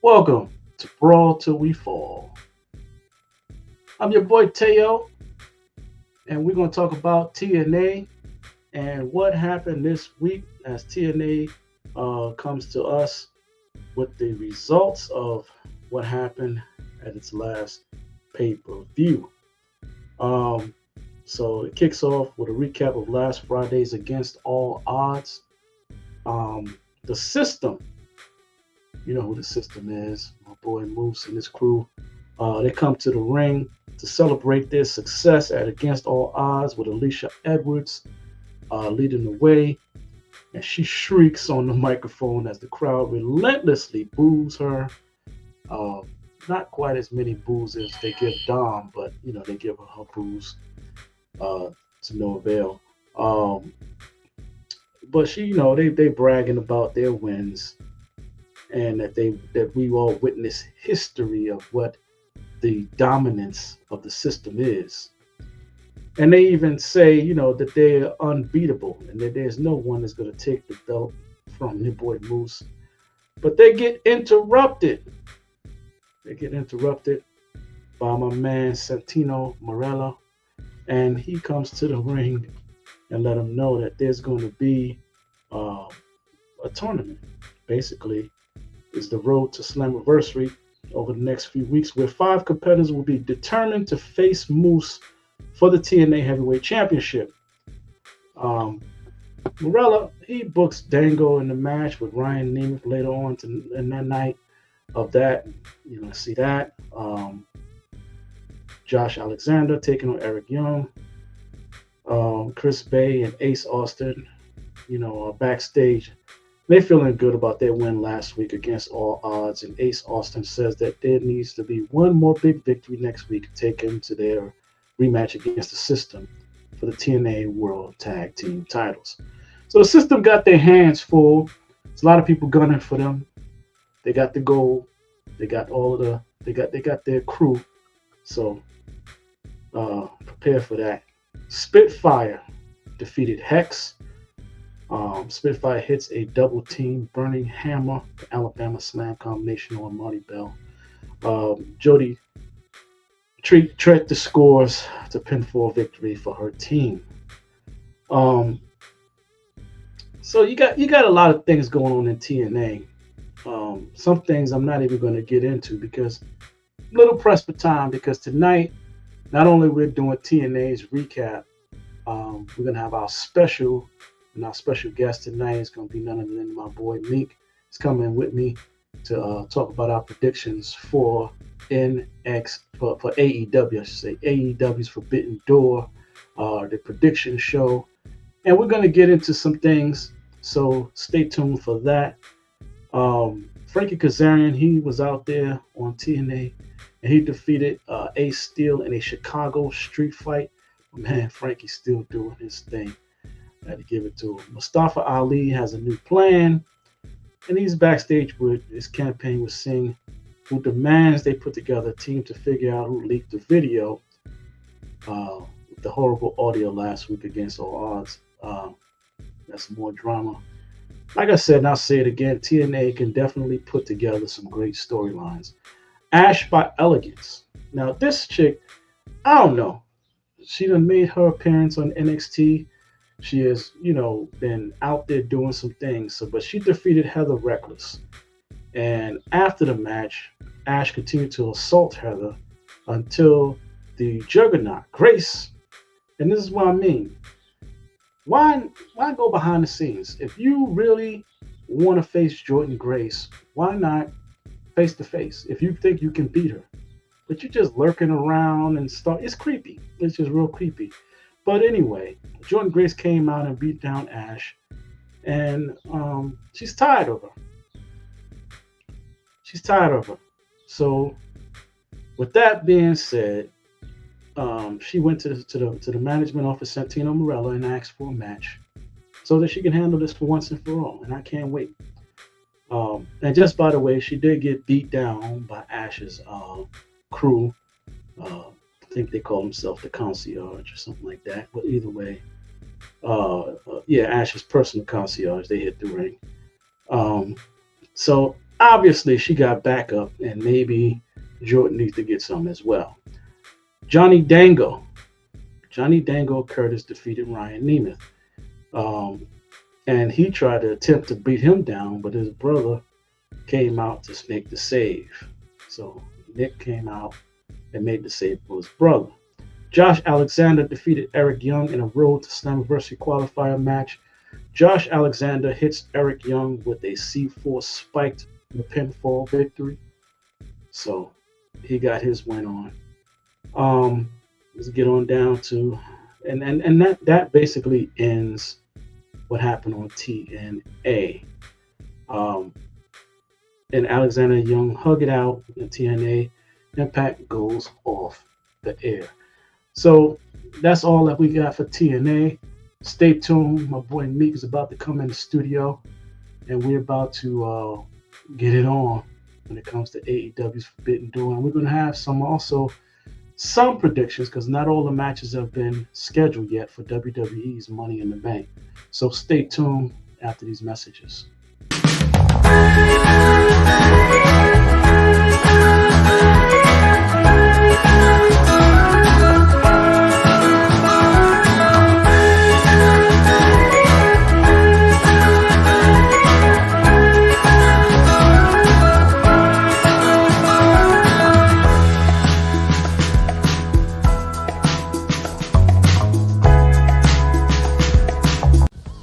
Welcome to Brawl Till We Fall. I'm your boy Teo, and we're going to talk about TNA and what happened this week as TNA comes to us with the results of what happened at its last pay per view. Um, so it kicks off with a recap of last Friday's Against All Odds. The system, you know who the system is, my boy Moose and his crew. They come to the ring to celebrate their success at Against All Odds with Alicia Edwards leading the way. And she shrieks on the microphone as the crowd relentlessly boos her. Uh, Not quite as many boos as they give Dom, but they give her boos uh, to no avail. Um, but they bragging about their wins and that we all witness history of what the dominance of the system is. And they even say, that they're unbeatable and that there's no one that's going to take the belt from your boy Moose. But they get interrupted. They get interrupted by my man Santino Morella. And he comes to the ring and let them know that there's going to be uh, a tournament. Basically, it's the road to Slammiversary over the next few weeks, where 5 competitors will be determined to face Moose for the TNA Heavyweight Championship. Morella, he books Dango in the match with Ryan Nemeth later on in that night of that. See that. Josh Alexander taking on Eric Young. Chris Bay and Ace Austin, are backstage. They're feeling good about their win last week against All Odds, and Ace Austin says that there needs to be one more big victory next week to take him to their rematch against the System for the TNA World Tag Team titles. So the System got their hands full. There's a lot of people gunning for them. They got the gold. They got they got their crew. So prepare for that. Spitfire defeated Hex. Spitfire hits a double team burning hammer, the Alabama slam combination on Marty Bell. Jody tread the scores to pinfall victory for her team. So you got a lot of things going on in TNA. Some things I'm not even going to get into because I'm a little pressed for time, because tonight not only we're doing TNA's recap, we're going to have our special. And our special guest tonight is going to be none other than my boy Meek. He's coming with me to talk about our predictions for for AEW, I should say. AEW's Forbidden Door, the prediction show. And we're going to get into some things, so stay tuned for that. Frankie Kazarian, he was out there on TNA, and he defeated Ace Steel in a Chicago street fight. Man, Frankie's still doing his thing. I had to give it to him. Mustafa Ali has a new plan, and he's backstage with his campaign with Singh, who demands they put together a team to figure out who leaked the video with the horrible audio last week against All Odds. That's more drama. Like I said, and I'll say it again, TNA can definitely put together some great storylines. Ash by Elegance. Now, this chick, I don't know. She done made her appearance on NXT. She has, been out there doing some things. But she defeated Heather Reckless. And after the match, Ash continued to assault Heather until the Juggernaut, Grace. And this is what I mean. Why go behind the scenes? If you really want to face Jordan Grace, why not face to face? If you think you can beat her. But you're just lurking around and stuff. It's creepy. It's just real creepy. But anyway, Jordan Grace came out and beat down Ash, and she's tired of her. She's tired of her. So, with that being said, she went to the management office, Santino Morella, and asked for a match, so that she can handle this for once and for all. And I can't wait. And just by the way, she did get beat down by Ash's crew. I think they call themselves the concierge or something like that. But either way, Ash's personal concierge, they hit the ring. So Obviously, she got backup, and maybe Jordan needs to get some as well. Johnny Dango. Johnny Dango Curtis defeated Ryan Nemeth. Um, and he tried to attempt to beat him down, but his brother came out to make the save. So Nick came out and made the save for his brother. Josh Alexander defeated Eric Young in a Road to Slammiversary qualifier match. Josh Alexander hits Eric Young with a C4 spiked pinfall victory. So he got his win on. Let's get on down to and that basically ends what happened on TNA. Um, and Alexander Young hug it out in TNA. Impact goes off the air. So that's all that we got for TNA. Stay tuned. My boy Meek is about to come in the studio, and we're about to get it on when it comes to AEW's Forbidden Door. And we're going to have some predictions because not all the matches have been scheduled yet for WWE's Money in the Bank. So stay tuned after these messages.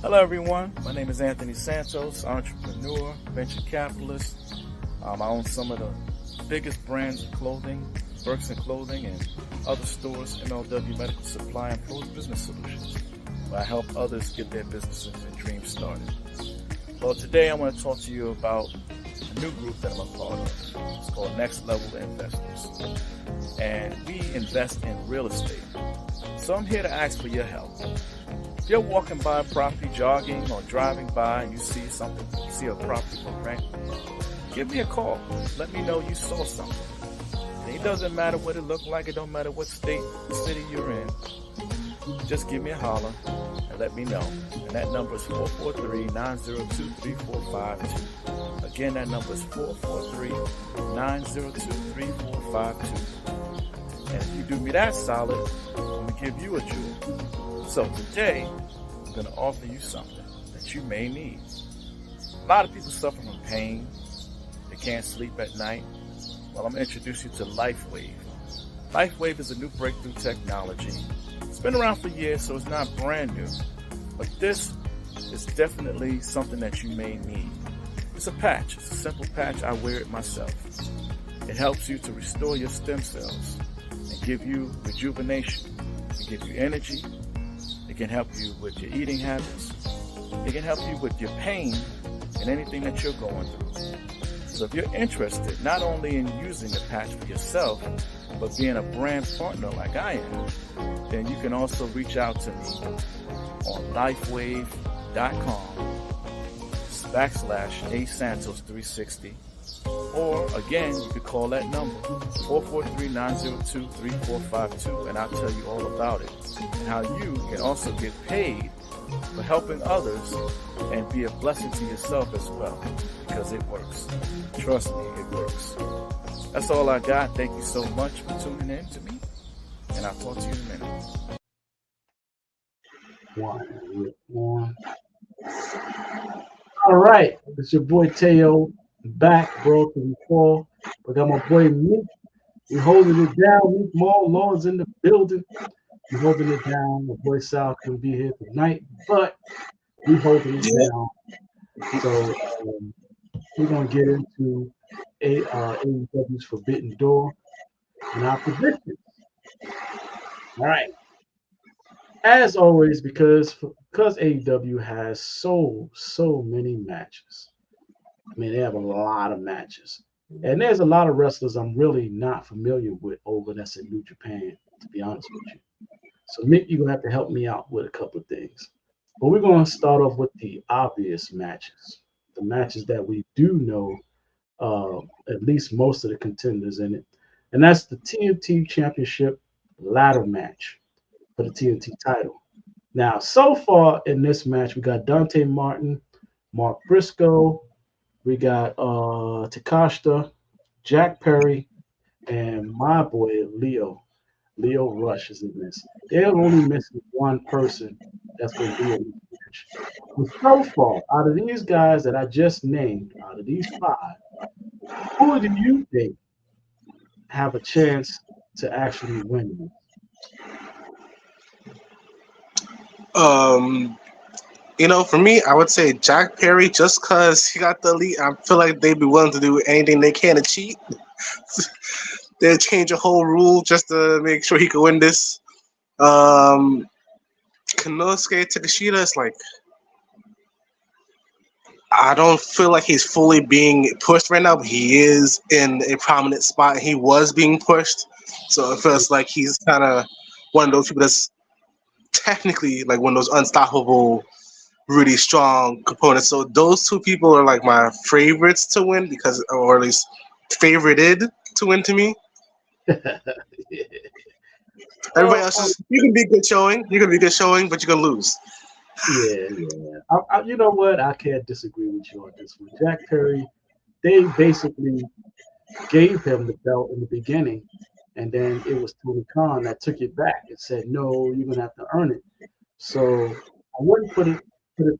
Hello everyone, my name is Anthony Santos, entrepreneur, venture capitalist. I own some of the biggest brands of clothing, Burks and Clothing and other stores, MLW Medical Supply and Pros Business Solutions, where I help others get their businesses and dreams started. Well, today I want to talk to you about a new group that I'm a part of. It's called Next Level Investors. And we invest in real estate. So I'm here to ask for your help. If you're walking by a property, jogging or driving by and you see a property for rent, give me a call. Let me know you saw something. And it doesn't matter what it looked like. It don't matter what city you're in. Just give me a holler and let me know. And that number is 443-902-3452. Again, that number is 443-902-3452. And if you do me that solid, I'm going to give you a jewel. So today, I'm going to offer you something that you may need. A lot of people suffer from pain. They can't sleep at night. Well, I'm going to introduce you to LifeWave. LifeWave is a new breakthrough technology. It's been around for years, so it's not brand new. But this is definitely something that you may need. It's a patch. It's a simple patch. I wear it myself. It helps you to restore your stem cells and give you rejuvenation. It gives you energy. It can help you with your eating habits. It can help you with your pain and anything that you're going through. So if you're interested not only in using the patch for yourself, but being a brand partner like I am, then you can also reach out to me on lifewave.com/asantos360. Or again, you could call that number, 443-902-3452, and I'll tell you all about it and how you can also get paid for helping others and be a blessing to yourself as well, because it works. Trust me, it works. That's all I got. Thank you so much for tuning in to me, and I'll talk to you in a minute. One. All right, it's your boy Teo back, bro, to the fall. We got my boy Meek. We holding it down. Meek Mall Law's in the building. We holding it down. My boy Sal couldn't be here tonight, but we holding it down. So we're gonna get into AEW's Forbidden Door and our predictions. All right. As always, because AEW has so many matches. I mean, they have a lot of matches. And there's a lot of wrestlers I'm really not familiar with over that's in New Japan, to be honest with you. So, Mick, you're going to have to help me out with a couple of things. But we're going to start off with the obvious matches, the matches that we do know at least most of the contenders in it. And that's the TNT Championship ladder match for the TNT title. Now, so far in this match, we got Dante Martin, Mark Briscoe, We got Takashita, Jack Perry, and my boy Leo. Leo Rush is in this. They're only missing one person that's going to be in this match. And so far, out of these guys that I just named, out of these five, who do you think have a chance to actually win this? Um, for me, I would say Jack Perry, just because he got the elite. I feel like they'd be willing to do anything they can to cheat. They'd change a whole rule just to make sure he could win this. Um, Konosuke Takeshita is like, I don't feel like he's fully being pushed right now, but he is in a prominent spot. He was being pushed, so it feels like he's kind of one of those people that's technically like one of those unstoppable, really strong components. So those two people are like my favorites to win because, or at least favorited to win to me. Everybody Well, else is you can be good showing, you can be good showing, but you can lose. yeah, yeah. You know what? I can't disagree with you on this one. Jack Perry, they basically gave him the belt in the beginning, and then it was Tony Khan that took it back and said, "No, you're gonna have to earn it." So I wouldn't put it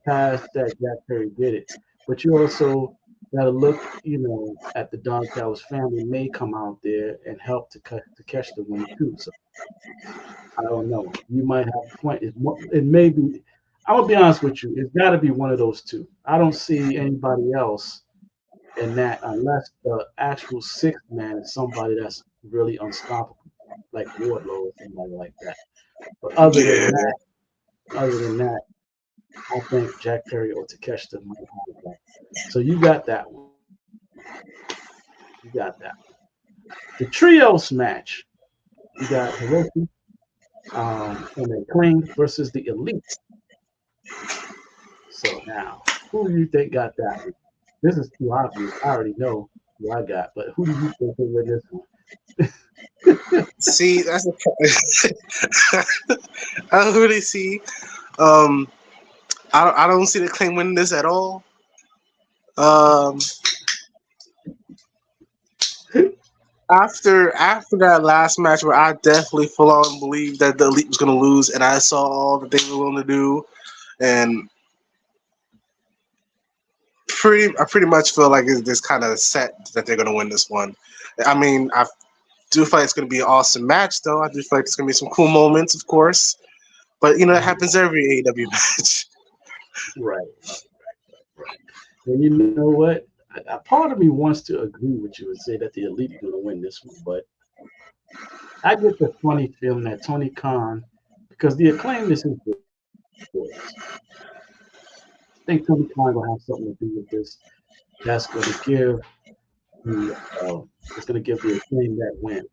past that Jack Perry did it, but you also got to look, at the Don Callis family may come out there and help to catch the win too. So I don't know. You might have a point. It may be. I'm gonna be honest with you. It's got to be one of those two. I don't see anybody else in that unless the actual sixth man is somebody that's really unstoppable, like Wardlow or somebody like that. But Yeah. other than that, I think Jack Perry or Takeshita might have that. So you got that one. You got that. The trios match. You got Hiroki and the Acclaimed versus the Elite. So now, who do you think got that one? This is too obvious. I already know who I got, but who do you think will win this one? See, that's I don't really see. Um, I don't see the claim winning this at all. Um, after that last match where I definitely full on believed that the elite was gonna lose, and I saw all that they were willing to do, and I pretty much feel like it's kind of set that they're gonna win this one. I mean, I do feel like it's gonna be an awesome match, though. I do feel like it's gonna be some cool moments, of course. But that happens every AEW match. Right. And you know what? A part of me wants to agree with you and say that the Elite are going to win this one, but I get the funny feeling that Tony Khan, because the acclaim is his voice. I think Tony Khan going to have something to do with this. That's going to give the it's going to give the acclaim that win.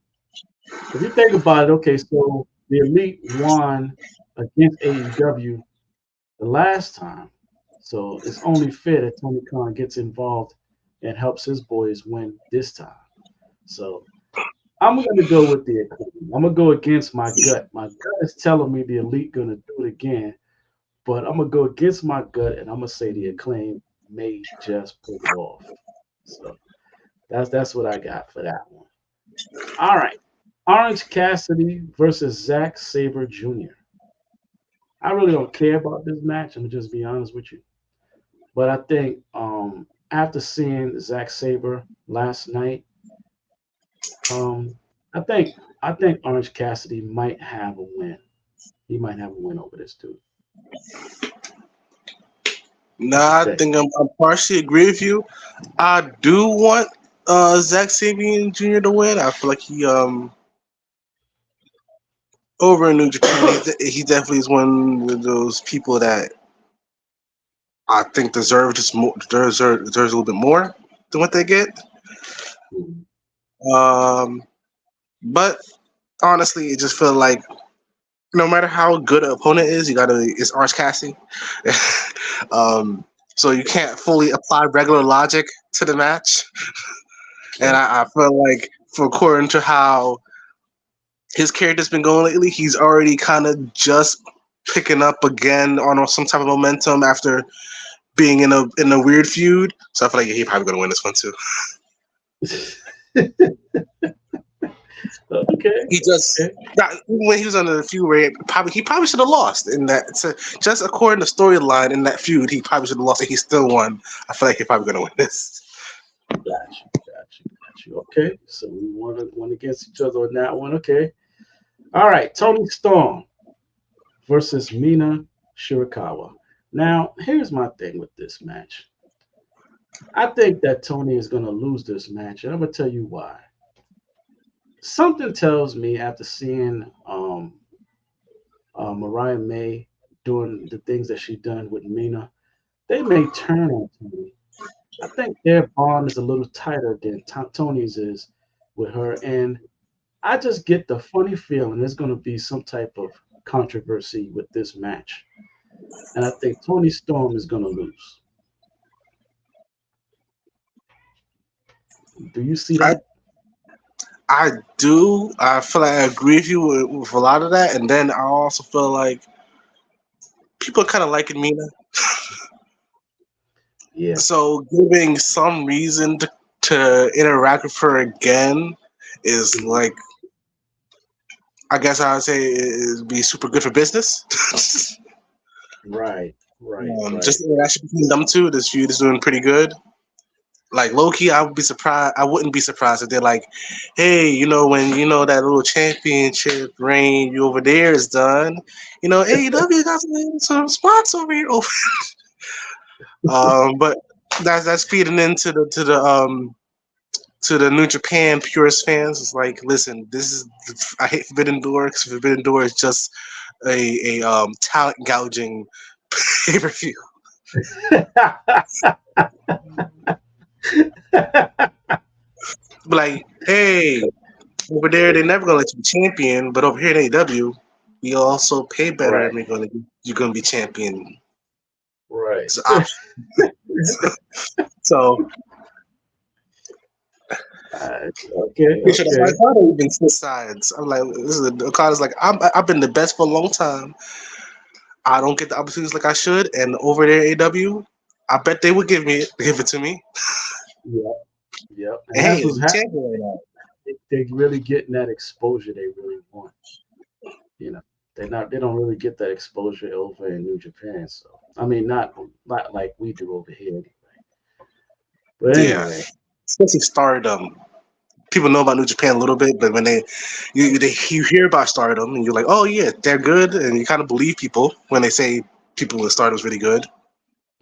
If you think about it, okay, so the Elite won against AEW the last time, so it's only fair that Tony Khan gets involved and helps his boys win this time. So I'm going to go with the acclaim. I'm going to go against my gut. My gut is telling me the Elite going to do it again, but I'm going to go against my gut and I'm going to say the acclaim may just pull it off. So that's what I got for that one. All right. Orange Cassidy versus Zack Sabre Jr. I really don't care about this match. I'm just be honest with you. But I think after seeing Zack Sabre last night, um, I think Orange Cassidy might have a win. He might have a win over this dude. Nah, I think I'm partially agree with you. I do want Zack Sabian Jr. to win. I feel like he over in New Japan, he definitely is one of those people that I think deserves a little bit more than what they get. But honestly, it just feels like no matter how good an opponent is, it's Orange Cassidy. So you can't fully apply regular logic to the match. And I feel like, for according to how his character's been going lately, he's already kind of just picking up again on some type of momentum after being in a weird feud. So I feel like he probably gonna win this one too. Okay. He just Okay. when he was under the feud, where he probably should have lost in that. So just according to storyline in that feud, he probably should have lost, and he still won. I feel like he's probably gonna win this. Got you. Okay. So we won against each other on that one. Okay. All right. Tony Storm versus Mina Shirakawa. Now, here's my thing with this match. I think that Tony is going to lose this match, and I'm going to tell you why. Something tells me after seeing Mariah May doing the things that she done with Mina, they may turn on Tony. I think their bond is a little tighter than Tony's is with her, and I just get the funny feeling there's going to be some type of controversy with this match, and I think Tony Storm is going to lose. Do you see I that? I do. I feel like I agree with you with a lot of that, and then I also feel like people are kind of liking Mina, Yeah. so giving some reason to interact with her again is Mhm. like, I guess I would say it'd be super good for business. Right. Just Right. the interaction between them two, this feud is doing pretty good. Like low key, I would be surprised. I wouldn't be surprised if they're like, "Hey, when that little championship reign you over there is done, AEW got some spots over here." Oh, but that's feeding into the New Japan purist fans. It's like, listen, this is I hate Forbidden Door because Forbidden Door is just a talent gouging pay per view. But like, hey, over there they're never gonna let you be champion, but over here in AEW, we also pay better, and Right. you're gonna be champion. Right. It's an option. So Okay. pretty sure that's why Okay. Okada even switch sides. I'm like, Okada's like, I've been the best for a long time. I don't get the opportunities like I should, and over there at AEW, I bet they would give it to me. Yep. Yep. And And hey, that's what's it's happening. champion right now. They really getting that exposure they really want. You know, they don't really get that exposure over in New Japan. So I mean, not like we do over here anyway. But Yeah, anyway, especially Stardom. People know about New Japan a little bit, but when you hear about Stardom and you're like, oh yeah, they're good, and you kind of believe people when they say people with Stardom's really good,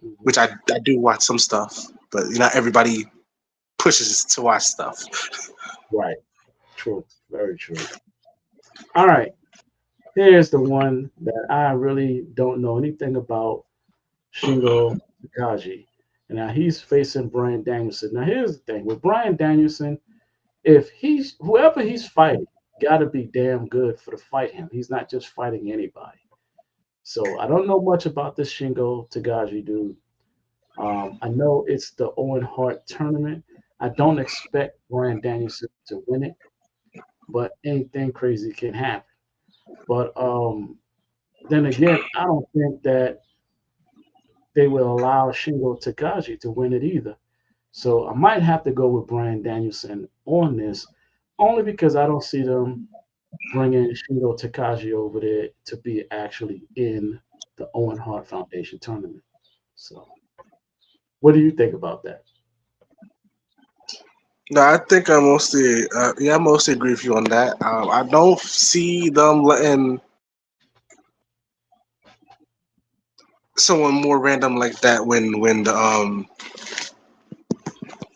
mhm, which I do watch some stuff, but not everybody pushes to watch stuff. right, true, very true. All right, here's the one that I really don't know anything about, Shingo Takagi. And now he's facing Brian Danielson. Now here's the thing with Brian Danielson, if he's whoever he's fighting, got to be damn good for to fight him. He's not just fighting anybody. So I don't know much about this Shingo Tagaji dude. I know it's the Owen Hart tournament. I don't expect Brian Danielson to win it, but anything crazy can happen. But then again, I don't think that they will allow Shingo Takagi to win it either. So I might have to go with Brian Danielson on this, only because I don't see them bringing Shingo Takagi over there to be actually in the Owen Hart Foundation tournament. So, what do you think about that? No, I think I mostly agree with you on that. I don't see them letting someone more random like that win the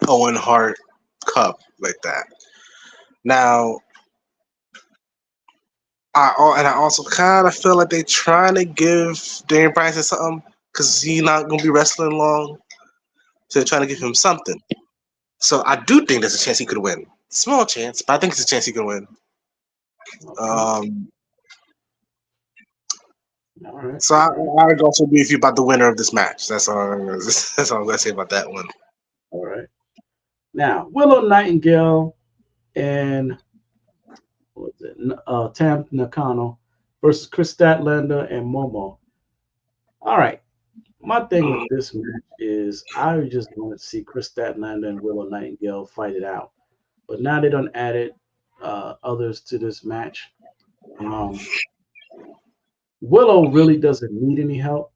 Owen Hart Cup like that. Now, I also kind of feel like they trying to give Daniel Bryan something because he's not gonna be wrestling long, so they're trying to give him something. So I do think there's a chance he could win. Small chance, but I think there's a chance he could win. Okay, Um, all right, so I, all right, I would also agree with you about the winner of this match. That's all I'm gonna say about that one. all right. Now, Willow Nightingale and what was it? Tam Nakano versus Chris Statlander and Momo. All right, My thing with this match is I just want to see Chris Statlander and Willow Nightingale fight it out. But now they done added others to this match. Um, Willow really doesn't need any help,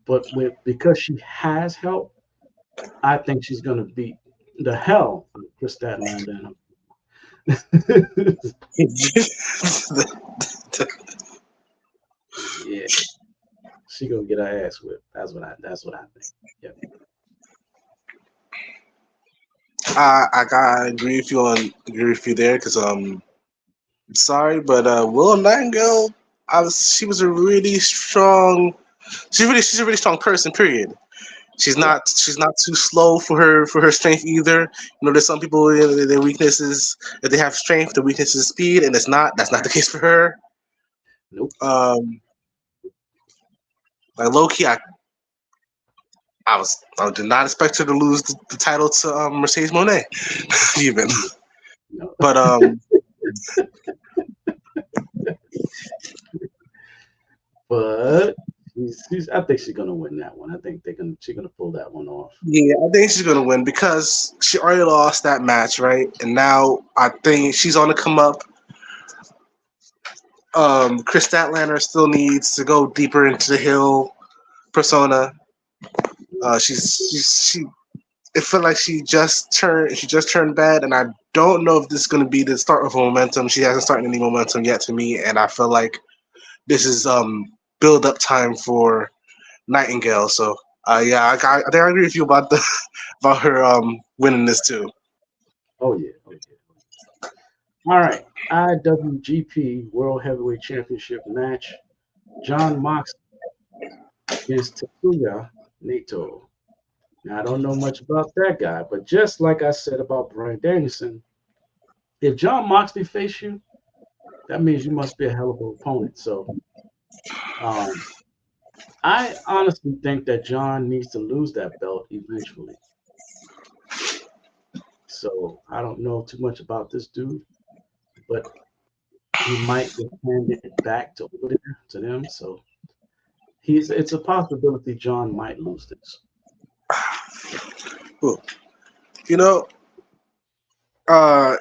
but because she has help, I think she's gonna beat the hell out of Chris Statlander. Yeah, she gonna get her ass whipped. That's what I think. Yep. I gotta agree with you there because sorry, but Willow Nightingale, she was a really strong. She's a really strong person. Period. Yep. She's not too slow for her strength either. You know, there's some people their weaknesses if they have strength, their weakness is speed, and that's not the case for her. Nope. Like low key, I did not expect her to lose the title to Mercedes Monet, even. No. But But I think she's gonna win that one. I think she's gonna pull that one off. yeah, I think she's gonna win because she already lost that match, right? And now I think she's on the come up. Chris Statlander still needs to go deeper into the heel persona. She. It felt like she just turned bad, and I don't know if this is going to be the start of momentum. She hasn't started any momentum yet to me, and I feel like this is build up time for Nightingale. So yeah, I think I agree with you about the about her winning this too. Oh yeah. Oh yeah. All right. IWGP World Heavyweight Championship match. John Mox against Takuya Naito. Now, I don't know much about that guy, but just like I said about Bryan Danielson, if John Moxley face you, that means you must be a hell of an opponent. So um, I honestly think that John needs to lose that belt eventually. So I don't know too much about this dude, but he might just hand it back to over there to them. So it's a possibility John might lose this. Cool. You know,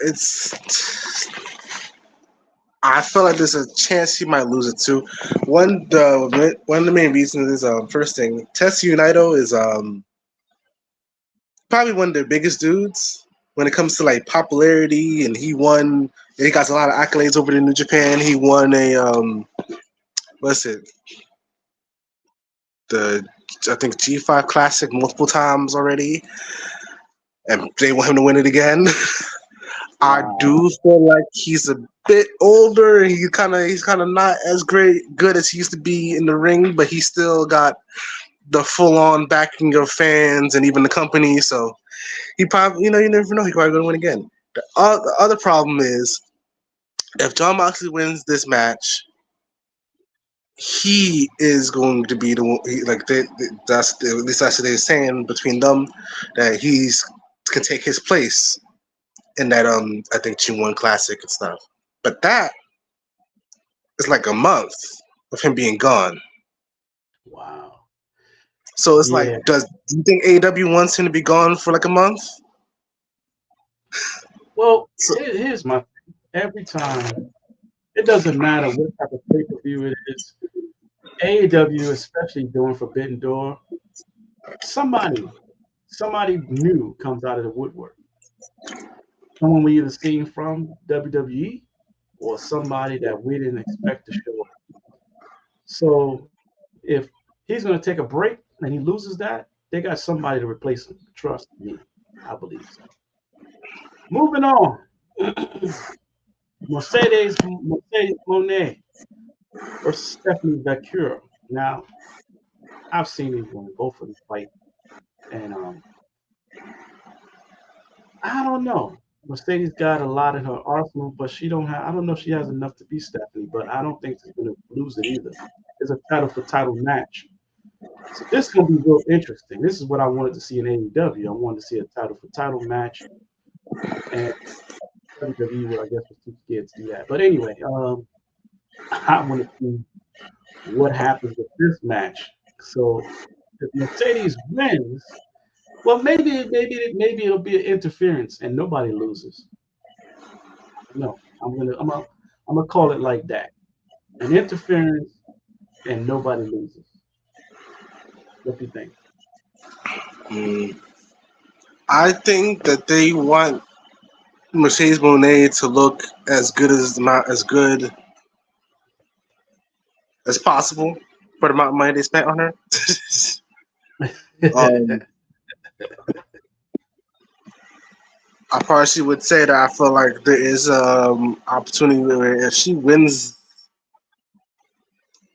it's. I feel like there's a chance he might lose it too. One of the main reasons is first thing, Tetsuya Naito is probably one of the biggest dudes when it comes to like popularity, and he got a lot of accolades over in New Japan. He won a what's it? I think G5 Classic multiple times already, and they want him to win it again. I do feel like he's a bit older. He's kind of not as good as he used to be in the ring, but he still got the full on backing of fans and even the company. So he probably, you never know. He probably gonna win again. The other problem is if John Moxley wins this match, he is going to be the one. At least that's what they're saying between them, that he's can take his place in that I think G1 Classic and stuff. But that is like a month of him being gone. Wow. So it's Yeah. like, do you think AEW wants him to be gone for like a month? Well, here's my thing. Every time, it doesn't matter what type of pay per view it is. AEW, especially doing Forbidden Door, somebody new comes out of the woodwork. Someone we either seen from WWE or somebody that we didn't expect to show up. So if he's going to take a break and he loses that, they got somebody to replace him. Trust me, I believe so. Moving on. Mercedes Monet versus Stephanie Vacura. Now, I've seen these women both of them fight, and I don't know. Mercedes got a lot in her arsenal, but she don't have. I don't know if she has enough to beat Stephanie, but I don't think she's gonna lose it either. It's a title for title match, so this is gonna be real interesting. This is what I wanted to see in AEW. I wanted to see a title for title match, and WWE, well, I guess, was too scared to do that. But anyway, I want to see what happens with this match. So if Mercedes wins, well, maybe it'll be an interference and nobody loses. No, I'm gonna call it like that. An interference and nobody loses. What do you think? Mm. I think that they want Mercedes Moné to look as good as possible for the amount of money they spent on her. um, I partially would say that I feel like there is opportunity where if she wins,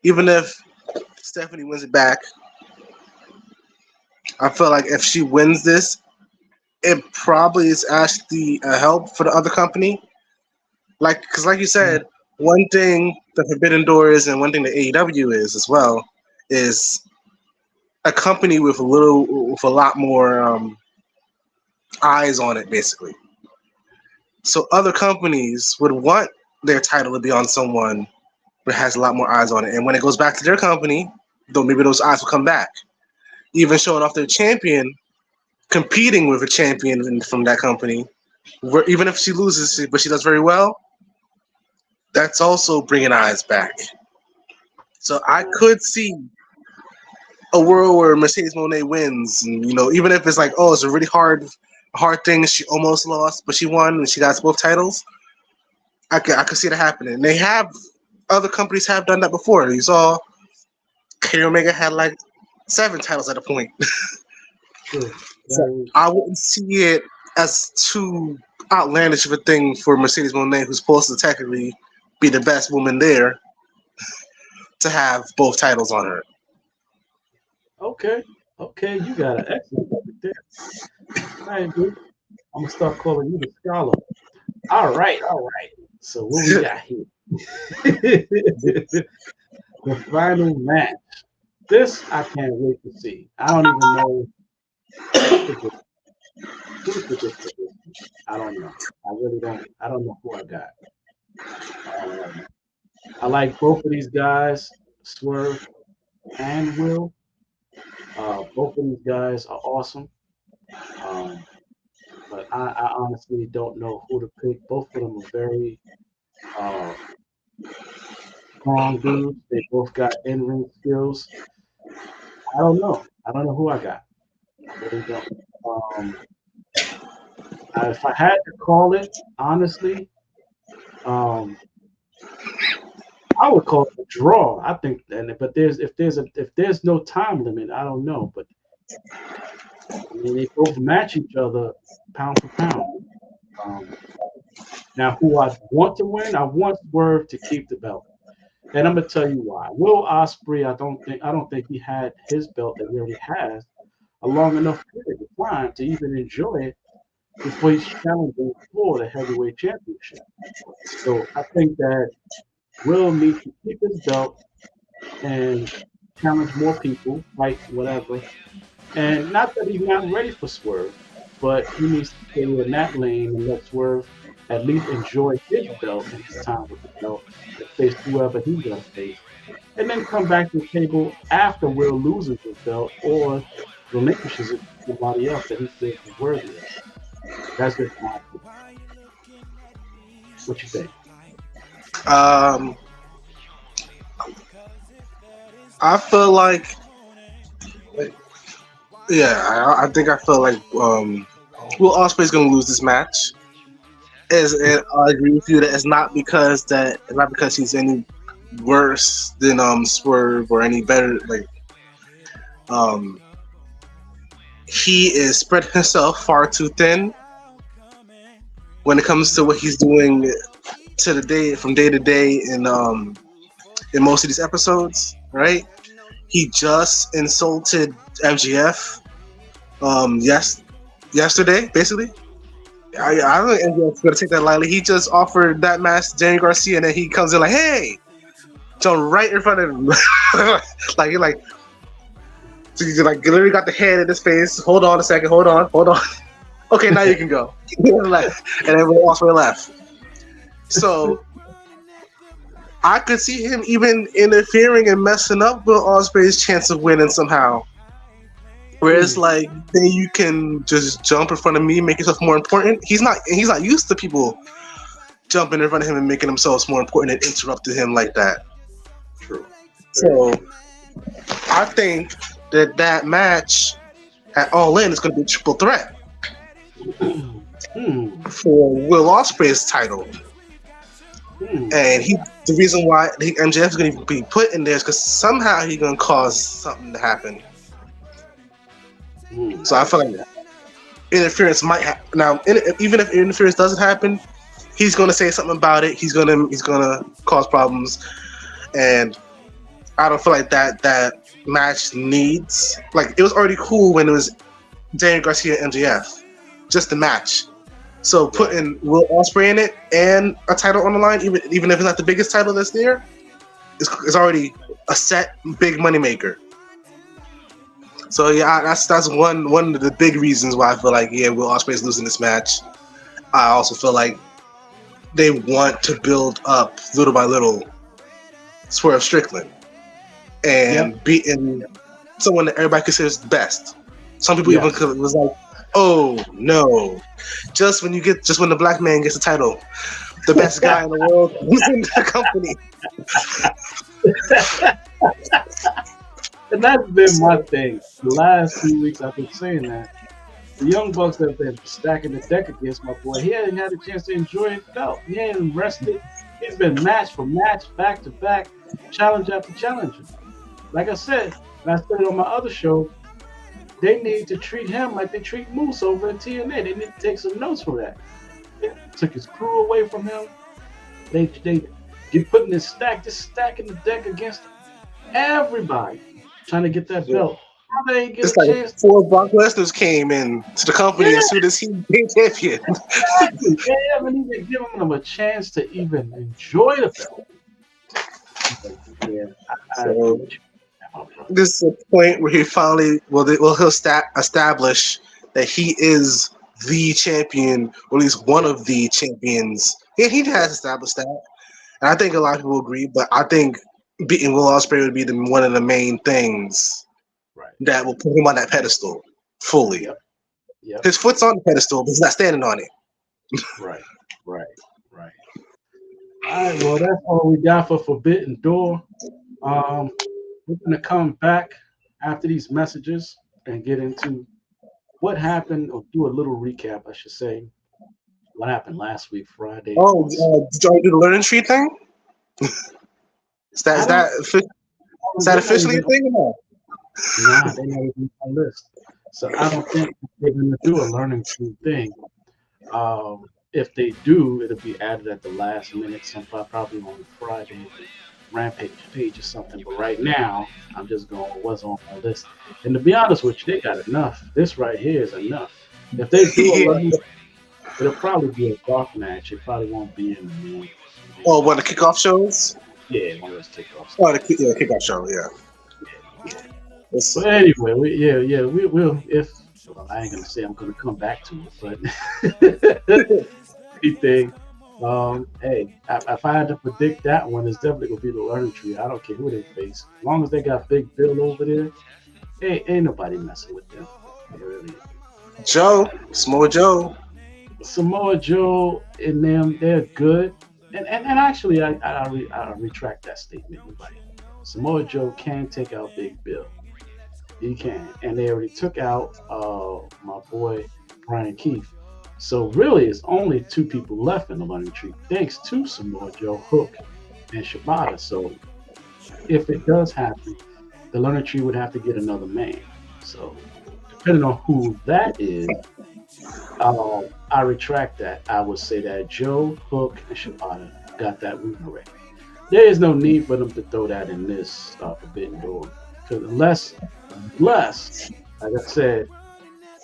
even if Stephanie wins it back, I feel like if she wins this, it probably is actually a help for the other company. Because like you said, one thing the Forbidden Door is, and one thing the AEW is as well, is a company with a lot more eyes on it, basically. So other companies would want their title to be on someone that has a lot more eyes on it, and when it goes back to their company, though maybe those eyes will come back. Even showing off their champion, competing with a champion from that company, even if she loses, but she does very well, that's also bringing eyes back. So I could see a world where Mercedes Moné wins, and even if it's like, oh, it's a really hard thing. She almost lost, but she won, and she got both titles. I could see that happening. They have other companies have done that before. You saw Kenny Omega had like 7 titles at a point. Sure. So I wouldn't see it as too outlandish of a thing for Mercedes Moné, who's supposed to technically be the best woman there, to have both titles on her. Okay, you got an excellent topic there. All right, dude. I'm gonna start calling you the scholar. All right. So what we got here? The final match. This I can't wait to see. I don't even know who's the good. I don't know. I really don't. I don't know who I got. I like both of these guys, Swerve and Will. Both of these guys are awesome. Um, but I honestly don't know who to pick. Both of them are very uh, strong dudes. They both got in-ring skills. I don't know. I don't know who I got. I really don't. If I had to call it, honestly, um, I would call it a draw. I think, but if there's no time limit, I don't know. But I mean, they both match each other pound for pound. Now, who I want to win, I want Swerve to keep the belt, and I'm gonna tell you why. Will Ospreay, I don't think he had his belt that he already has a long enough period of time to even enjoy it before he's challenging for the heavyweight championship. So I think that Will needs to keep his belt and challenge more people, fight whatever. And not that he's not ready for Swerve, but he needs to stay in that lane and let Swerve at least enjoy his belt and his time with the belt and face whoever he's going to face. And then come back to the table after Will loses his belt or relinquishes it to somebody else that he feels is worthy of. That's just my opinion. What you think? I feel like, I think I feel like Will Ospreay's gonna lose this match. And I agree with you that it's not because he's any worse than Swerve or any better. He is spreading himself far too thin when it comes to what he's doing from day to day in most of these episodes, right? He just insulted MGF yesterday, basically. I don't think MGF's gonna take that lightly. He just offered that match to Danny Garcia, and then he comes in like, "Hey," jump right in front of him, so you literally got the hand in his face. Hold on a second. Hold on. Okay, now you can go. And then Will Ospreay left. So I could see him even interfering and messing up Will Ospreay's chance of winning somehow. Whereas like then you can just jump in front of me, make yourself more important. He's not used to people jumping in front of him and making themselves more important and interrupting him like that. True. So I think that match at All In is going to be a triple threat for Will Ospreay's title. And the reason why MJF is going to be put in there is because somehow he's going to cause something to happen. So I feel like interference might happen. Now, even if interference doesn't happen, he's going to say something about it. He's going to cause problems, and I don't feel like that match needs, like, it was already cool when it was Daniel Garcia and MJF, just the match. So putting Will Ospreay in it and a title on the line, even if it's not the biggest title that's there, is already a set big moneymaker. So yeah, that's one of the big reasons why I feel like Will Ospreay is losing this match. I also feel like they want to build up little by little Swerve Strickland and beating someone that everybody considers the best. Some people even was like, oh no, just when the black man gets the title, the best guy in the world who's in the company. And that's been my thing. The last 2 weeks I've been saying that. The Young Bucks have been stacking the deck against my boy. He hadn't had a chance to enjoy his belt. He hadn't rested. He's been match for match, back to back, challenge after challenge. Like I said, and I said it on my other show, they need to treat him like they treat Moose over in TNA. They need to take some notes from that. They took his crew away from him. They get putting this stacking the deck against everybody, trying to get that belt. How they get it's a like chance? 4 Brock Lesnar's came in to the company as soon as he became champion. Exactly. They haven't even given him a chance to even enjoy the belt. So, this is a point where he finally he'll establish that he is the champion, or at least one of the champions. Yeah, he has established that, and I think a lot of people agree. But I think beating Will Ospreay would be one of the main things that will put him on that pedestal fully. Yep. His foot's on the pedestal, but he's not standing on it. Right. All right, well, that's all we got for Forbidden Door. We're going to come back after these messages and get into what happened, or do a little recap, I should say. What happened last week, Friday? Oh, did you already do the learning tree thing? Is that officially a thing or not? Nah, they're not even on the list. So I don't think they're going to do a learning tree thing. If they do, it'll be added at the last minute, probably on Friday, Rampage page or something. But right now, I'm just going what's on my list. And to be honest with you, they got enough. This right here is enough. If they do a learning, it'll probably be a dark match. It probably won't be in the main. Oh, one of the kickoff shows? Yeah, one of those kickoffs. Oh, the kickoff show, yeah. But anyway, we'll if I ain't gonna say I'm gonna come back to it, but anything. Hey, if I had to predict that one, it's definitely gonna be the learning tree. I don't care who they face, as long as they got Big Bill over there. Hey, ain't nobody messing with them. Really. Samoa Joe and them, they're good. And actually, I retract that statement. Everybody. Samoa Joe can take out Big Bill. He can, and they already took out my boy Brian Keith. So really, it's only 2 people left in the learning tree, thanks to Samoa Joe, Hook, and Shibata. So if it does happen, the learning tree would have to get another man. So depending on who that is, I retract that. I would say that Joe, Hook, and Shibata got that route already. There is no need for them to throw that in this Forbidden Door. Because unless, like I said,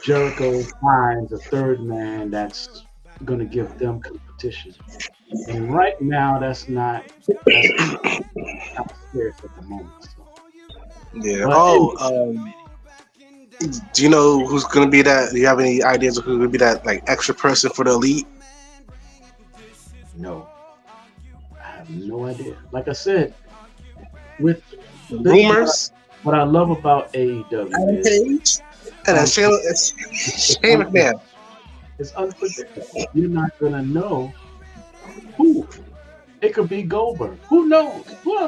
Jericho finds a third man that's going to give them competition. And right now, that's not serious at the moment. So. Yeah. Do you know who's going to be that? Do you have any ideas of who's going to be that like extra person for the Elite? No. I have no idea. Like I said, with rumors. What I love about AEW is And then Shane It's McMahon. It's unpredictable. You're not gonna know who. It could be Goldberg. Who knows? No.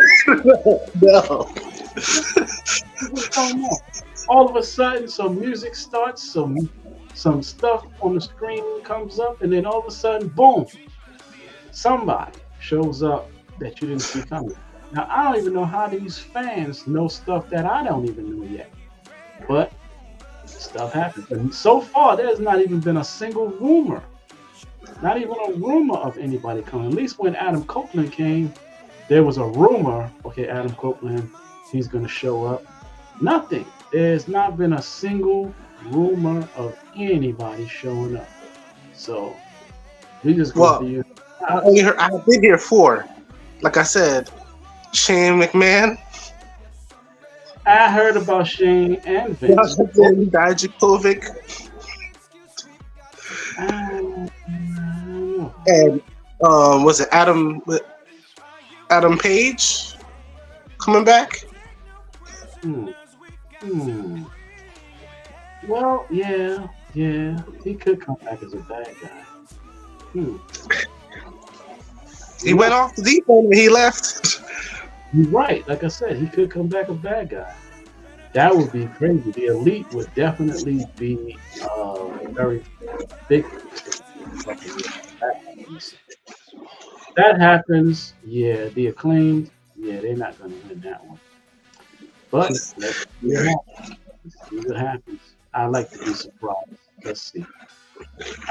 What's going on? All of a sudden, some music starts, some stuff on the screen comes up, and then all of a sudden, boom! Somebody shows up that you didn't see coming. Now, I don't even know how these fans know stuff that I don't even know yet. But stuff happens. And so far, there's not even been a single rumor. Not even a rumor of anybody coming. At least when Adam Copeland came, there was a rumor. Okay, Adam Copeland, he's going to show up. Nothing. There's not been a single rumor of anybody showing up. So we just going to be. I did hear 4. Like I said, Shane McMahon. I heard about Shane and Vince. Dijakovic. And was it Adam Page coming back? Well, yeah, he could come back as a bad guy. He went off the deep end when he left. You're right. Like I said, he could come back a bad guy. That would be crazy. The Elite would definitely be very big. That happens. Yeah, the Acclaimed. Yeah, they're not going to win that one. But let's see what happens. I like to be surprised. Let's see.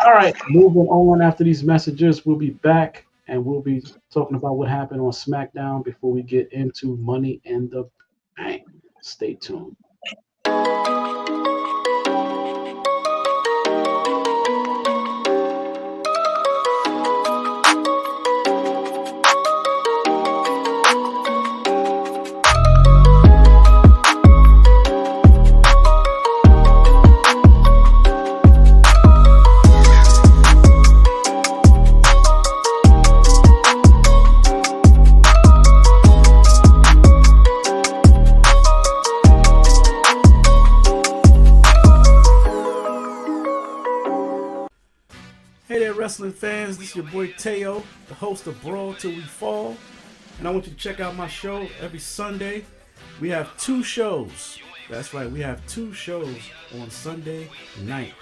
All right, moving on. After these messages, we'll be back and we'll be talking about what happened on SmackDown before we get into Money in the Bank. Stay tuned. Wrestling fans, this is your boy Teo, the host of Brawl Till We Fall, and I want you to check out my show every Sunday. We have 2 shows. That's right, we have 2 shows on Sunday night.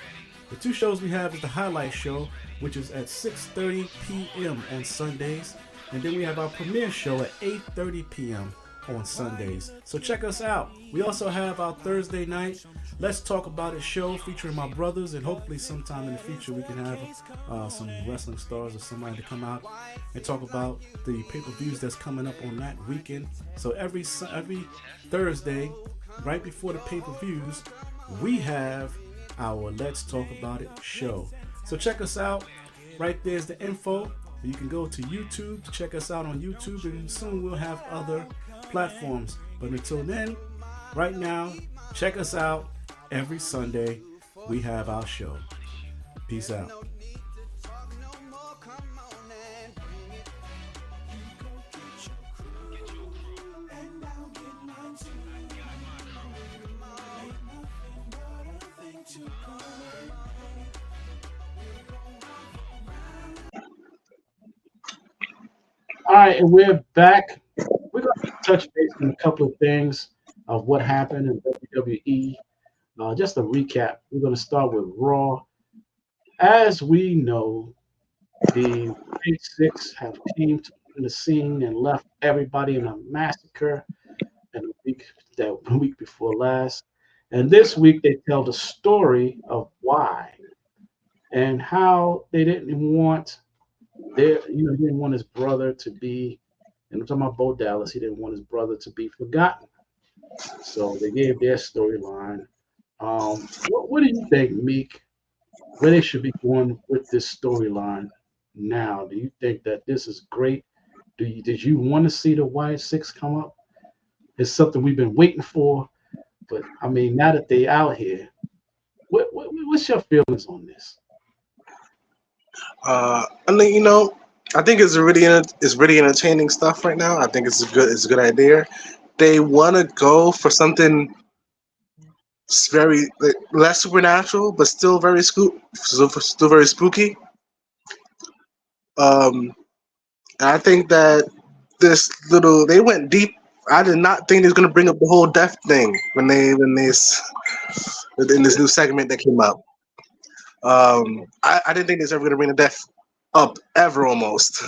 The 2 shows we have is the highlight show, which is at 6:30 p.m. on Sundays, and then we have our premiere show at 8:30 p.m. on Sundays. So check us out. We also have our Thursday night Let's Talk About It show featuring my brothers, and hopefully sometime in the future we can have some wrestling stars or somebody to come out and talk about the pay-per-views that's coming up on that weekend. So every Thursday, right before the pay-per-views, we have our Let's Talk About It show. So check us out. Right there's the info. You can go to YouTube to check us out on YouTube, and soon we'll have other platforms. But until then, right now, check us out. Every Sunday, we have our show. Peace out. All right, and we're back. We're going to touch base on a couple of things of what happened in WWE. Just a recap. We're going to start with Raw. As we know, the Big Six have came to the scene and left everybody in a massacre in the week before last. And this week they tell the story of why and how they didn't want he didn't want his brother to be, and I'm talking about Bo Dallas, he didn't want his brother to be forgotten. So they gave their storyline. What do you think, Meek, where they should be going with this storyline now? Do you think that this is great? Did you want to see the Wyatt Six come up? It's something we've been waiting for, but I mean, now that they out here, what's your feelings on this? I mean, I think it's really entertaining stuff right now. I think it's a good idea. They want to go for something It's very less supernatural, but still very still very spooky. And I think that they went deep. I did not think they was gonna bring up the whole death thing in this new segment that came up. I didn't think they was ever gonna bring the death up ever almost.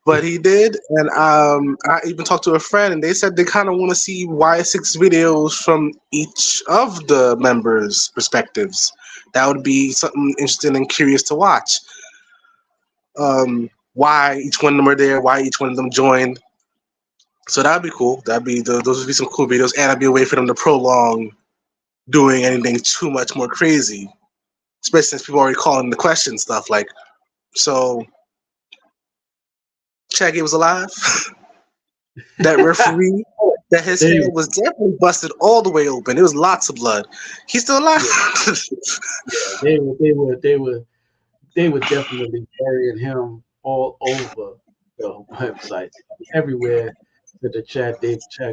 But he did, and I even talked to a friend, and they said they kind of want to see Y6 videos from each of the members' perspectives. That would be something interesting and curious to watch. Why each one of them are there, why each one of them joined. So that'd be cool. Those would be some cool videos, and it'd be a way for them to prolong doing anything too much more crazy, especially since people are already calling the question stuff like, so Shaggy was alive. That referee, that his head was definitely busted all the way open. There was lots of blood. He's still alive. Yeah, they were definitely burying him all over the website, everywhere that the Chad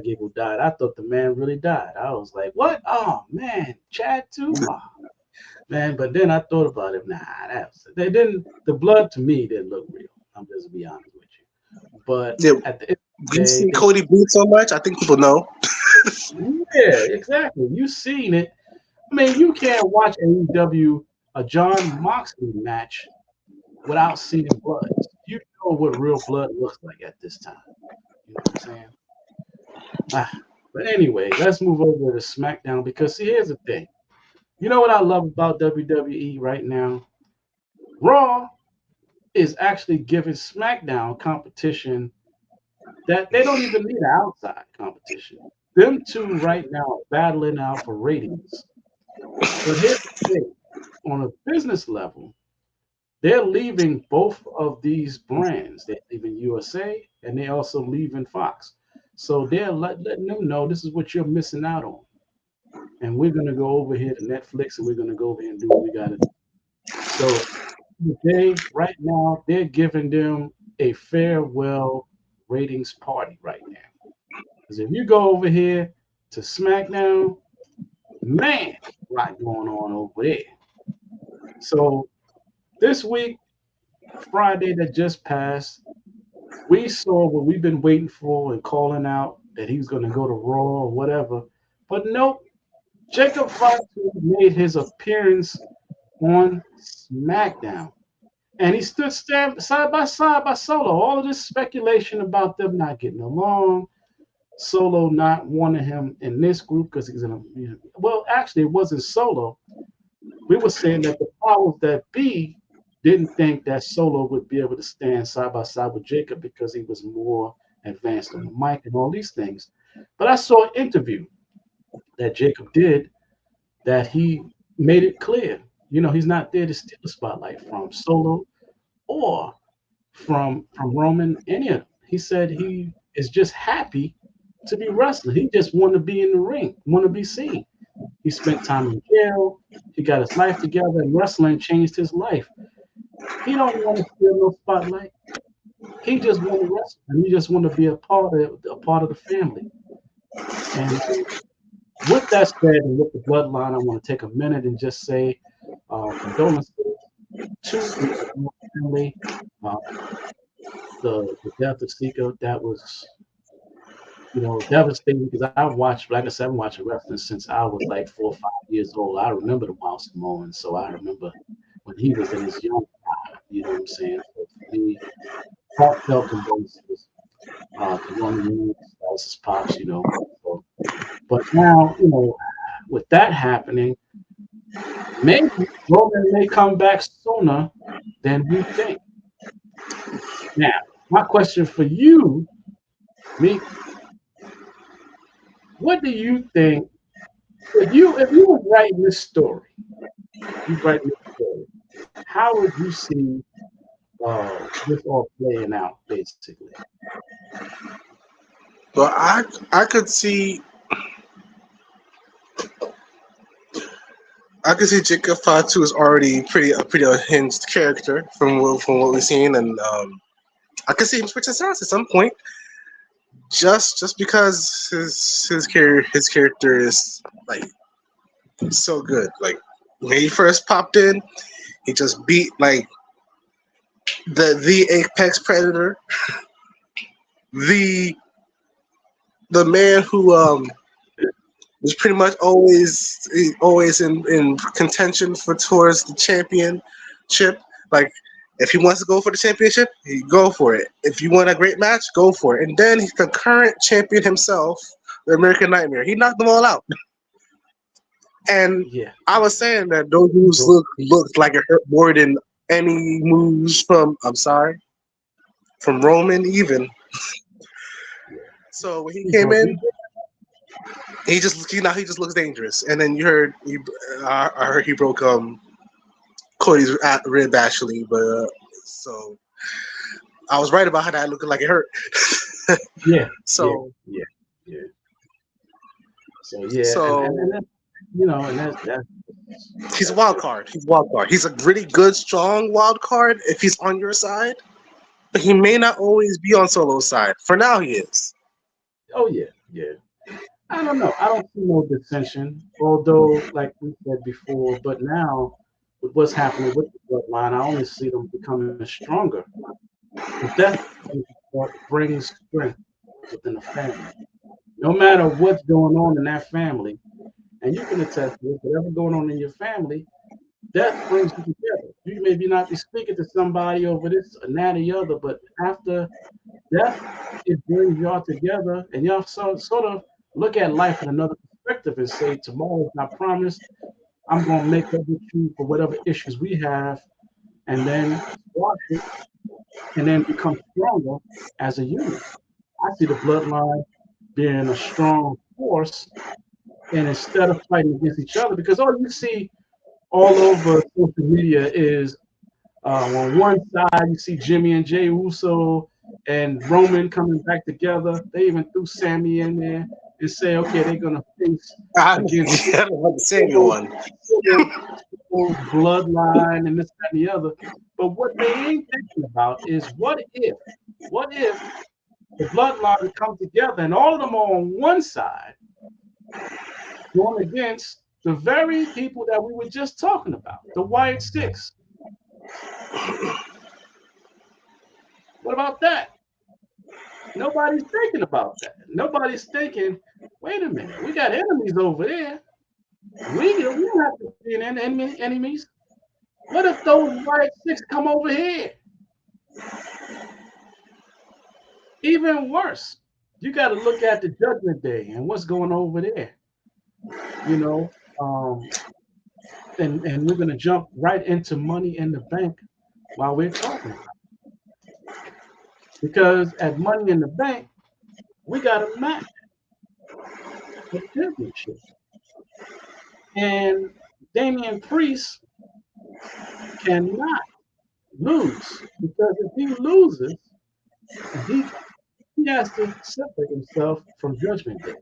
Gable died. I thought the man really died. I was like, what? Oh man, Chad too? Oh, man, but then I thought about it. Nah, they didn't. The blood to me didn't look real. I'm just be honest with you. But Yeah, at the end of the you day, see Cody bleed so much. I think people know. yeah, exactly. You seen it. I mean, you can't watch AEW a John Moxley match without seeing blood. You know what real blood looks like at this time. You know what I'm saying? But anyway, let's move over to SmackDown because see, here's the thing. You know what I love about WWE right now? Raw is actually giving SmackDown competition that they don't even need an outside competition. Them two right now are battling out for ratings. But here's the thing. On a business level, they're leaving both of these brands. They're leaving USA and they're also leaving Fox. So they're letting them know this is what you're missing out on. And we're going to go over here to Netflix and we're going to go over here and do what we got to do. So right now, they're giving them a farewell ratings party right now. Because if you go over here to SmackDown, man, a lot going on over there. So this week, Friday that just passed, we saw what we've been waiting for and calling out that he's going to go to Raw or whatever. But nope, Jacob Fatu made his appearance on SmackDown. And he stood side by Solo. All of this speculation about them not getting along, Solo not wanting him in this group because he's in a. Well, actually, it wasn't Solo. We were saying that the powers that be didn't think that Solo would be able to stand side by side with Jacob because he was more advanced on the mic and all these things. But I saw an interview that Jacob did that he made it clear. You know, he's not there to steal the spotlight from Solo or from Roman, any of them. He said he is just happy to be wrestling. He just want to be in the ring, want to be seen. He spent time in jail. He got his life together, and wrestling changed his life. He don't want to steal no spotlight. He just want to wrestle, and he just want to be a part of the family. And with that said, and with the bloodline, I want to take a minute and just say condolences to the family. The death of Sika, that was, devastating because I watched, like I said, I've been watching wrestling since I was like 4 or 5 years old. I remember the Wild Samoan, so I remember when he was in his young time, you know what I'm saying? So for me, heartfelt condolences to Roman Reigns, that was his pops, So, but now, with that happening, maybe Roman may come back sooner than we think. Now, my question for you, Meek, what do you think if you were writing this story? How would you see this all playing out, basically? Well, I could see Jacob Fatu is already a pretty unhinged character from what we've seen, and I could see him switching sides at some point. Just because his character is like So good. Like when he first popped in, he just beat like the apex predator, the man who was pretty much always in contention for towards the championship. Like if he wants to go for the championship, he go for it. If you want a great match, go for it. And then he's the current champion himself, the American Nightmare. He knocked them all out. And Yeah. I was saying that those moves looked like it hurt more than any moves from from Roman even. So when he came in, he just looks dangerous. And then I heard he broke Cody's rib actually, but so I was right about how that looked like it hurt. Yeah. So yeah. So yeah, and that's, and that's he's a wild card. He's a really good, strong wild card if he's on your side, but he may not always be on Solo's side. For now, he is. Oh yeah. I don't know. I don't see no dissension, although, like we said before, but now with what's happening with the bloodline, I only see them becoming stronger. The death brings strength within the family. No matter what's going on in that family, and you can attest to it, whatever's going on in your family, death brings you together. You maybe not be speaking to somebody over this and that or the other, but after death, it brings y'all together, and y'all sort of look at life in another perspective and say, tomorrow is not promised. I'm going to make up with you for whatever issues we have, and then squash it, and then become stronger as a unit. I see the bloodline being a strong force, and instead of fighting against each other, because all you see all over social media is on one side you see Jimmy and Jay Uso and Roman coming back together. They even threw Sammy in there and say, okay, they're gonna face against I don't want to say anyone. bloodline and this that, and the other. But what they ain't thinking about is what if the bloodline come together and all of them are on one side going against the very people that we were just talking about, the White Six. What about that? Nobody's thinking about that. Nobody's thinking, wait a minute, we got enemies over there. We don't have to be enemies. What if those White Six come over here? Even worse, you got to look at the Judgment Day and what's going over there. And we're going to jump right into Money in the Bank while we're talking about it. Because at Money in the Bank, we got a match for the championship. And Damian Priest cannot lose, because if he loses, he has to separate himself from Judgment Day.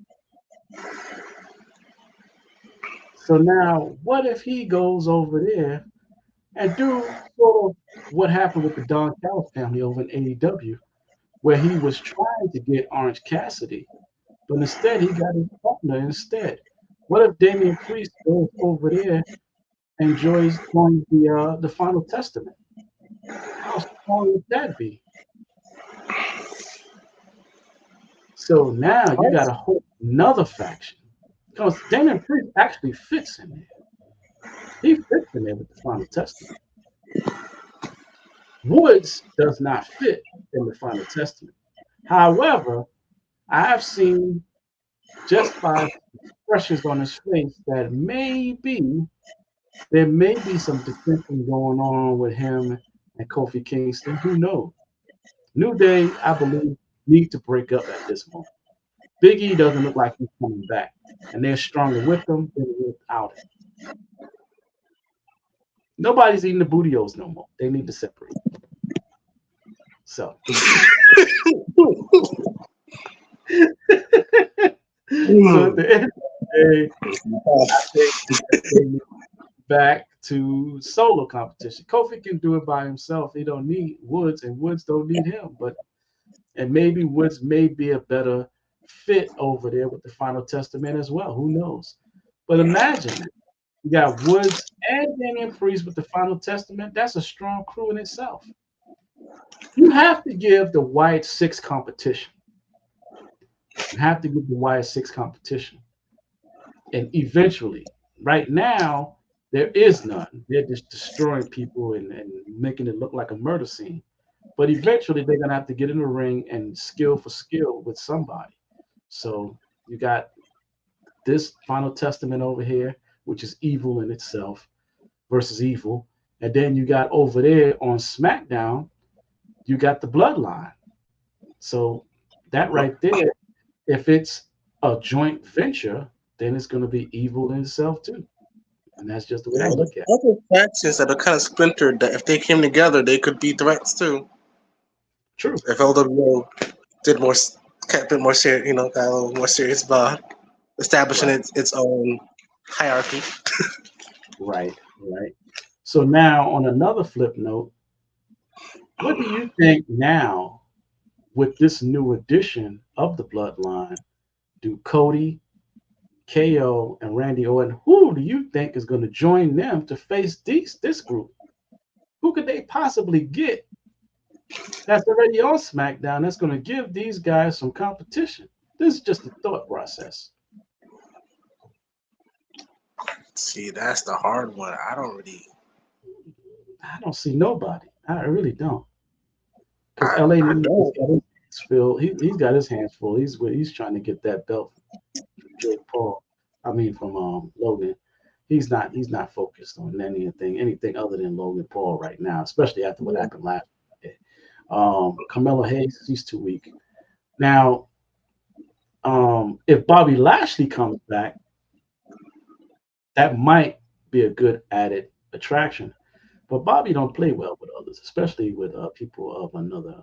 So now, what if he goes over there and do sort of what happened with the Don Callis family over in AEW, where he was trying to get Orange Cassidy, but instead he got his partner instead? What if Damian Priest goes over there and joins the Final Testament? How strong would that be? So now you got a whole another faction, because Damian Priest actually fits in there. He fits in there with the Final Testament. Woods does not fit in the Final Testament. However, I have seen, just by expressions on his face, that there may be some dissension going on with him and Kofi Kingston. Who knows? New Day, I believe, need to break up at this moment. Big E doesn't look like he's coming back, and they're stronger with him than without him. Nobody's eating the bootios no more. They need to separate. So. So at the end of the day, I think back to solo competition. Kofi can do it by himself. He don't need Woods, and Woods don't need him. And maybe Woods may be a better fit over there with the Final Testament as well. Who knows? But imagine You got Woods and Damian Priest with the Final Testament. That's a strong crew in itself. You have to give the Wyatt Six competition. You have to give the Wyatt Six competition. And eventually, right now, there is none. They're just destroying people and making it look like a murder scene. But eventually, they're going to have to get in the ring and skill for skill with somebody. So you got this Final Testament over here, which is evil in itself versus evil. And then you got over there on SmackDown, you got the Bloodline. So that right there, if it's a joint venture, then it's going to be evil in itself too. And that's just the way I Yeah, there's look at it. other factions that are kind of splintered that if they came together, they could be threats too. True. If LWO did more, kept it more serious, got a little more serious about establishing Right. its own hierarchy. Right. Right. So now, on another flip note, what do you think now with this new addition of the Bloodline? Do Cody, KO, and Randy Orton, who do you think is going to join them to face this group? Who could they possibly get that's already on SmackDown that's going to give these guys some competition? This is just a thought process. See, that's the hard one. I don't really. I don't see nobody. I really don't. Because I, LA I Knight has don't. got his hands full. He's got his hands full. He's trying to get that belt from Jake Paul. I mean from Logan. He's not focused on anything other than Logan Paul right now, especially after what happened last year. Carmelo Hayes, he's too weak. Now, if Bobby Lashley comes back, that might be a good added attraction. But Bobby don't play well with others, especially with people of another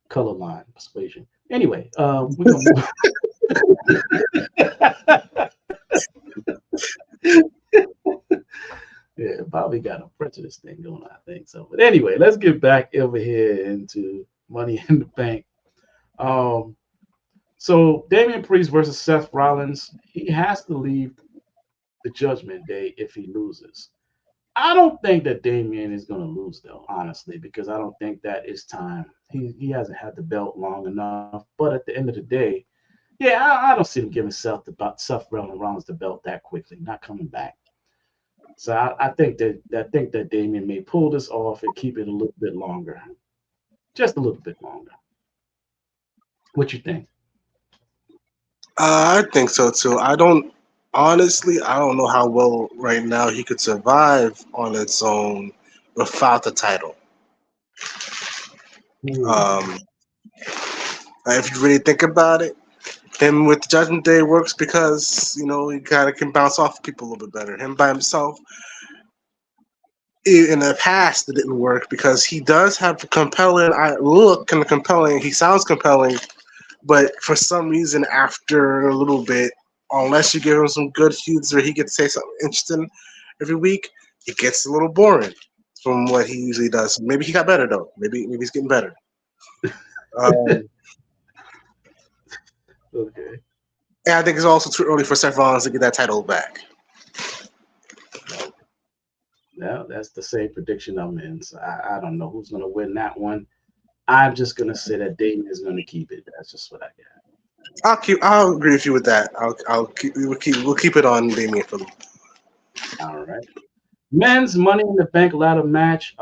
color line persuasion. Anyway, we're gonna move. Yeah, Bobby got a prejudice thing going on, I think so. But anyway, let's get back over here into Money in the Bank. Um, so Damian Priest versus Seth Rollins, he has to leave the Judgment Day if he loses. I don't think that Damian is going to lose though, honestly, because I don't think that is time. He hasn't had the belt long enough. But at the end of the day, yeah, I don't see him giving Seth Rollins the belt that quickly, not coming back. So I think that Damian may pull this off and keep it a little bit longer, just a little bit longer. What you think? I think so too. I don't. Honestly, I don't know how well right now he could survive on its own without the title. Hmm. Um, if you really think about it, him with Judgment Day works because he kind of can bounce off people a little bit better. Him by himself, in the past, it didn't work because he does have a compelling look and compelling. He sounds compelling, but for some reason, after a little bit, unless you give him some good feuds where he gets to say something interesting every week, it gets a little boring from what he usually does. Maybe he got better though. Maybe he's getting better. Um, Okay. and I think it's also too early for Seth Rollins to get that title back. Okay. Now that's the same prediction I'm in. So I don't know who's going to win that one. I'm just going to say that Damian is going to keep it. That's just what I got. I'll agree with you with that. We'll keep it on Damien for them. All right. Men's Money in the Bank ladder match.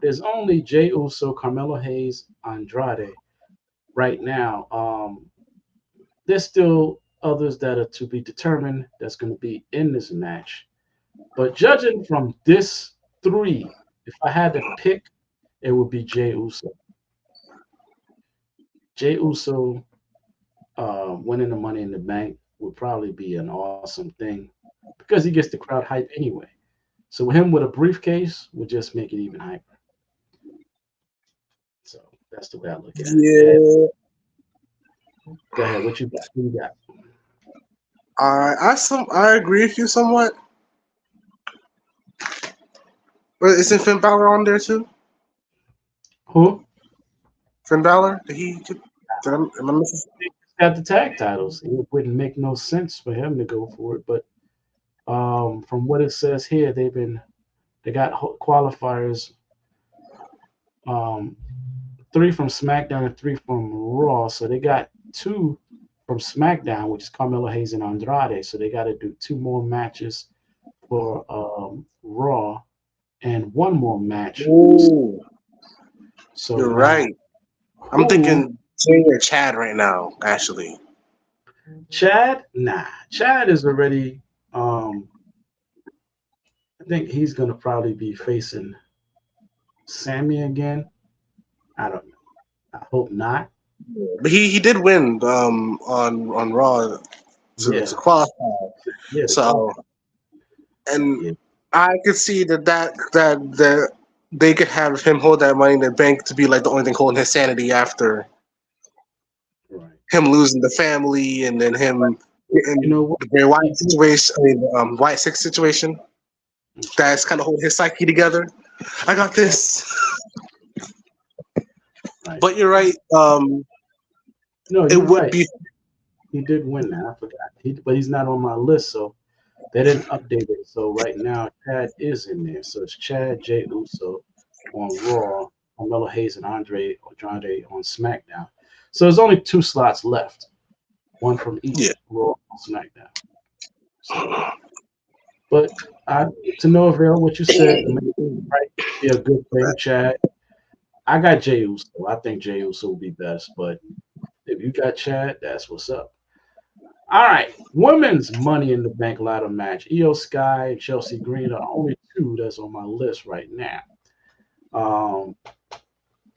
There's only Jey Uso, Carmelo Hayes, Andrade right now. There's still others that are to be determined that's going to be in this match. But judging from this three, if I had to pick, it would be Jey Uso. Jey Uso winning the Money in the Bank would probably be an awesome thing because he gets the crowd hype anyway. So him with a briefcase would just make it even hyper. So that's the way I look at it. Go ahead. Yeah, Go ahead. What you got? What you got? I agree with you somewhat. But isn't Finn Balor on there too? Who? Finn Balor? Am I missing? He's got the tag titles. It wouldn't make no sense for him to go for it. But From what it says here, they got qualifiers, um, 3 from SmackDown and 3 from Raw. So they got 2 from SmackDown, which is Carmelo Hayes and Andrade. So they got to do 2 more matches for Raw and 1 more match. Ooh, So you're now, right. I'm who- thinking Jay or Chad right now, actually. Chad. Nah, Chad is already. I think he's gonna probably be facing Sammy again. I don't know. I hope not. But he did win on Raw Yeah, to qualify. yeah, So and yeah, I could see that they could have him hold that money in the bank to be like the only thing holding his sanity after right. him losing the family and then him getting You know what? the Bray Wyatt situation, I mean, White Six situation. That's kind of holding his psyche together. I got this. Right. But you're right. No, It you're would right. be. He did win that. I forgot. But he's not on my list, so they didn't update it. So right now, Chad is in there. So it's Chad, Jay Uso on Raw, Carmelo Hayes and Andrade on SmackDown. So there's only 2 slots left, 1 from each Yeah. Raw and SmackDown. So, but to no avail, what you said might be a good thing, Chad. I got Jey Uso. I think Jey Uso will be best, but if you got Chad, that's what's up. All right, women's Money in the Bank ladder match. Io Sky and Chelsea Green are the only 2 that's on my list right now.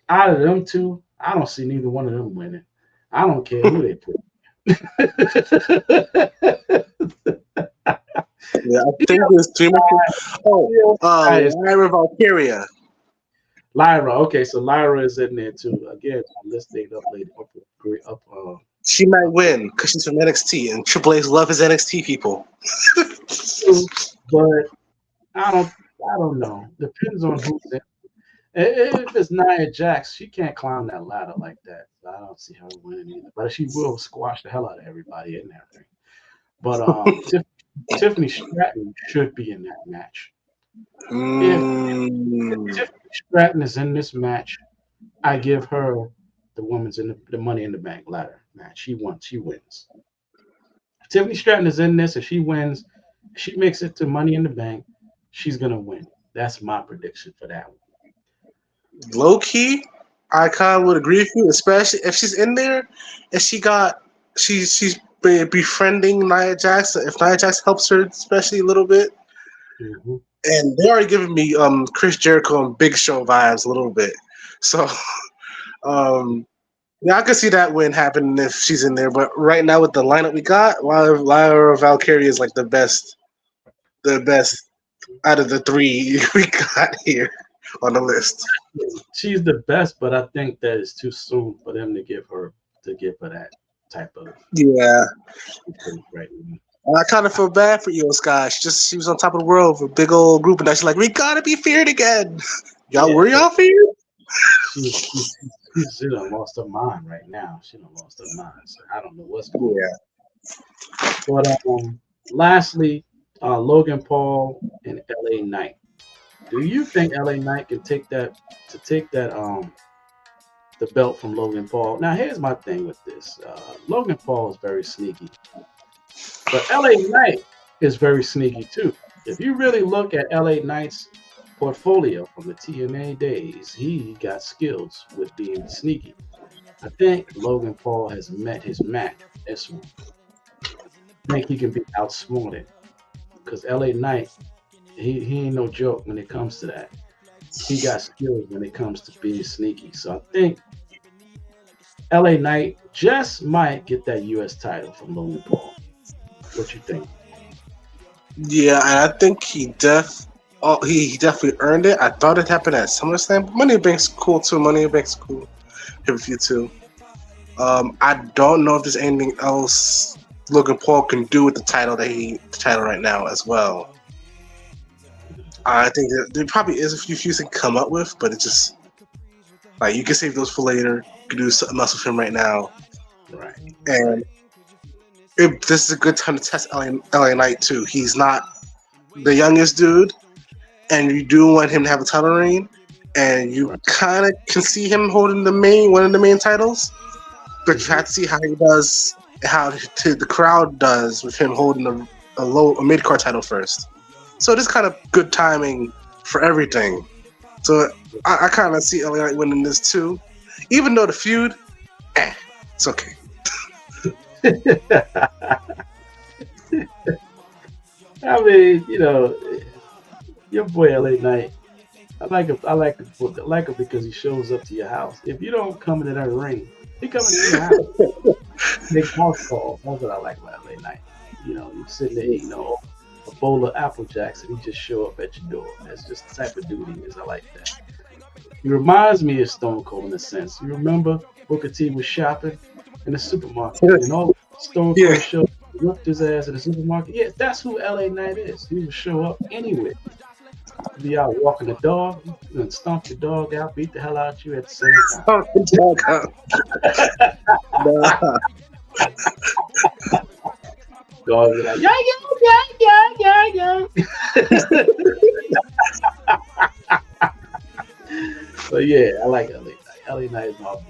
Out of them 2, I don't see neither one of them winning. I don't care who they put. Yeah, I think there's 3 more. Lyra Valkyria. Lyra. Okay, so Lyra is in there too. Again, I'm listing up lady up. She might win because she's from NXT, and Triple H love his NXT people. But I don't know. Depends on who's in. If it's Nia Jax, she can't climb that ladder like that. So I don't see her winning either. But she will squash the hell out of everybody in that ring. But Tiffany Stratton should be in that match. If Tiffany Stratton is in this match, I give her the Money in the Bank ladder match. She wins. If Tiffany Stratton is in this, if she wins, she makes it to Money in the Bank, she's gonna win. That's my prediction for that one. Low key, I kind of would agree with you, especially if she's in there and she's befriending Nia Jax. If Nia Jax helps her, especially a little bit, and they already giving me Chris Jericho and Big Show vibes a little bit. So, yeah, I could see that win happening if she's in there. But right now with the lineup we got, Lyra Valkyria is like the best out of the 3 we got here on the list. She's the best, but I think that it's too soon for them to give her that type of right now. I kind of feel bad for Io Sky. She was on top of the world with a big old group, and now she's like, we gotta be feared again. Were y'all feared? She done lost her mind right now. She done lost her mind. So I don't know what's going on. But lastly, Logan Paul and LA Knight. Do you think LA Knight can take that the belt from Logan Paul? Now here's my thing with this. Logan Paul is very sneaky. But LA Knight is very sneaky too. If you really look at LA Knight's portfolio from the TNA days, he got skills with being sneaky. I think Logan Paul has met his match this one. I think he can be outsmarted because LA Knight, he ain't no joke when it comes to that. He got skills when it comes to being sneaky. So I think LA Knight just might get that U.S. title from Logan Paul. What you think? Yeah, and I think he definitely earned it. I thought it happened at SummerSlam. Money in the Bank's cool too. Money in the Bank's cool. Pay-per-view too. I don't know if there's anything else Logan Paul can do with the title right now as well. I think there probably is a few feuds he can come up with, but it's just like you can save those for later. You can do something else with him right now. Right. And this is a good time to test LA Knight too. He's not the youngest dude, and you do want him to have a title reign, and you kind of can see him holding one of the main titles, but you have to see how he does, how the crowd does with him holding a mid card title first. So this kind of good timing for everything. So I kind of see LA Knight winning this too, even though the feud, it's okay. I mean, your boy LA Knight. I like him because he shows up to your house. If you don't come into that ring, he comes to your house. Make house calls. That's what I like about LA Knight. You're sitting there eating a bowl of Apple Jacks and he just show up at your door. That's just the type of dude he is. I like that. He reminds me of Stone Cold in a sense. You remember Booker T was shopping in the supermarket and all Stone Cold showed whipped his ass in the supermarket. Yeah, that's who LA Knight is. He would show up anywhere. Be out walking the dog, and stomp the dog out, beat the hell out of you at the same time. Stomp the dog out. Dog be like, yeah. But yeah, I like LA Knight. LA Knight is my boy.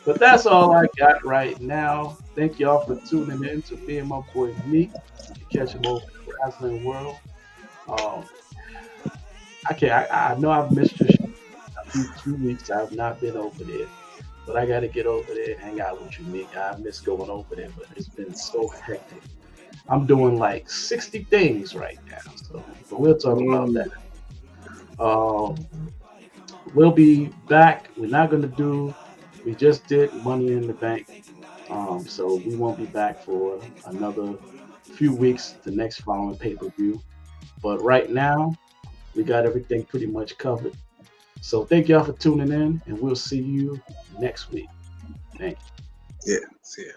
But that's all I got right now. Thank y'all for tuning in to me and my boy Meek. You catch him over the Wrestling World. I know I've missed your show. A few weeks I've not been over there. But I got to get over there and hang out with you, Meek. I miss going over there, but it's been so hectic. I'm doing like 60 things right now. But we'll talk about that. We'll be back. We're not going to do, we just did Money in the Bank. So we won't be back for another few weeks, the next following pay-per-view. But right now, we got everything pretty much covered. So thank y'all for tuning in, and we'll see you next week. Thank you. Yeah, see ya.